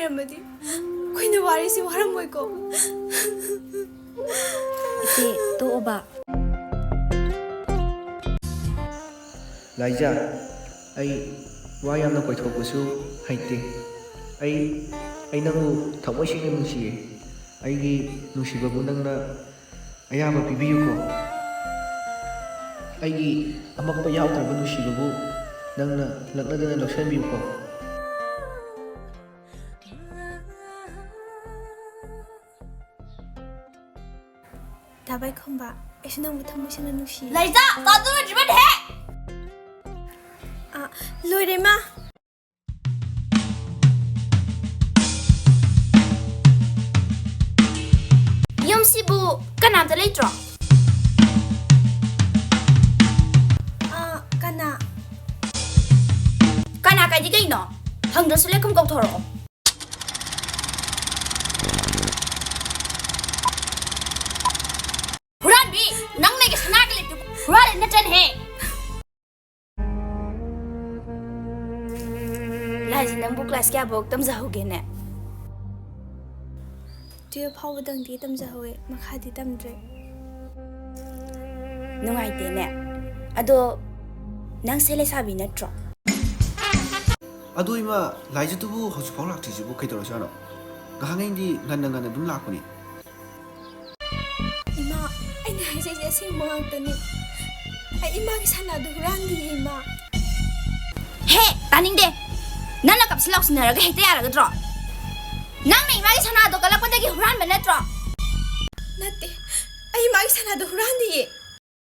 ꯂꯩꯔꯝꯃꯗꯤ ꯑꯩꯈꯣꯏꯅ ꯋꯥꯔꯤꯁꯤ ꯋꯥꯔꯝꯃꯣꯏꯀꯣ ꯏꯆꯦ ꯇꯣꯛꯑꯣꯕ ꯂꯥꯏꯖꯥ ꯑꯩ ꯋꯥ ꯌꯥꯝꯅ ꯀꯣꯏꯊꯣꯛꯄꯁꯨ ꯍꯩꯇꯦ ꯑꯩ ꯅꯪꯕꯨ ꯊꯃꯣꯏ ꯁꯦꯡꯅ ꯅꯨꯡꯁꯤꯌꯦ ꯑꯩꯒꯤ ꯅꯨꯡꯁꯤꯕꯕꯨ ꯅꯪꯅ ꯑꯌꯥꯕ ꯄꯤꯕꯤꯌꯨꯀꯣ ꯑꯩꯒꯤ ꯑꯃꯛꯄ ꯌꯥꯎꯗ꯭ꯔꯕ ꯅꯨꯡꯁꯤꯕꯕꯨ ꯅꯪꯅ ꯂꯛꯅꯗꯅ ꯂꯧꯁꯤꯟꯕꯤꯌꯨꯀꯣ ꯗꯥꯕꯥꯏ ꯈꯣꯡꯕ ꯑꯩꯁꯨ ꯅꯪꯕꯨ ꯊꯃꯣꯏ ꯁꯦꯡꯅ ꯅꯨꯡꯁꯤꯌꯦ ꯂꯩꯖꯥ ꯆꯥꯗꯨꯔꯖꯤꯕꯅꯦ ꯂꯣꯏꯔꯦ ꯃꯥ ꯌꯨꯝꯁꯤꯕꯨ ꯀꯅꯥꯝꯇ ꯂꯩꯇ꯭ꯔꯣ ꯀꯅꯥ ꯀꯥꯏꯗꯤ ꯀꯩꯅꯣ ꯍꯪꯗ꯭ꯔꯁꯨ ꯂꯩꯐꯝ ꯀꯧꯊꯣꯔꯛꯑꯣ ꯍꯨꯔꯥꯟꯕꯤ ꯅꯪ ꯅꯩꯒꯤ ꯁꯅꯥꯒ ꯂꯩꯇꯦ ꯍꯨꯔꯥꯟꯂꯦ ꯅꯠꯇ꯭ꯔꯅꯦꯍꯦ ꯂꯥꯏꯖꯤ ꯅꯪꯕꯨ ꯀ꯭ꯂꯥꯁ ꯀꯌꯥꯐꯥꯎ ꯇꯝꯖꯍꯧꯒꯦꯅꯦ 12 ꯐꯥꯎꯕꯗꯪꯗꯤ ꯇꯝꯖꯍꯧꯋꯦ ꯃꯈꯥꯗꯤ ꯇꯝꯗ꯭ꯔꯦ ꯅꯨꯡꯉꯥꯏꯇꯦꯅꯦ ꯑꯗꯣ ꯅꯪꯁꯦ ꯂꯩꯁꯥꯕꯤ ꯅꯠꯇ꯭ꯔꯣ ꯑꯗꯨ ꯏꯃꯥ ꯂꯥꯏꯖꯗꯨꯕꯨ ꯍꯧꯖꯤꯛꯐꯥꯎ ꯂꯥꯛꯇ꯭ꯔꯤꯁꯤꯕꯨ ꯀꯩꯗꯧꯔꯖꯥꯠꯅꯣ ꯉꯍꯥꯟꯉꯩꯗꯤ ꯉꯟꯅ ꯑꯗꯨꯝ ꯂꯥꯛꯄꯅꯤ 이마, 아니 이제 생각했더니 이마기 사나도 후란디에 이마. ꯍꯦ ꯇꯥꯅꯤꯡꯗꯦ ꯅꯪꯅ ꯀꯞꯁꯤꯜꯂꯥꯎꯁꯤꯟꯅꯔꯒ ꯍꯦꯛꯇ ꯌꯥꯔꯒꯗ꯭ꯔꯣ ꯅꯪꯅ ꯏꯃꯥꯒꯤ ꯁꯅꯥꯗꯣ ꯀꯜꯂꯛꯄꯗꯒꯤ ꯍꯨꯔꯥꯟꯕ ꯅꯠꯇ꯭ꯔꯣ 나때 이마기 사나도 후란디에.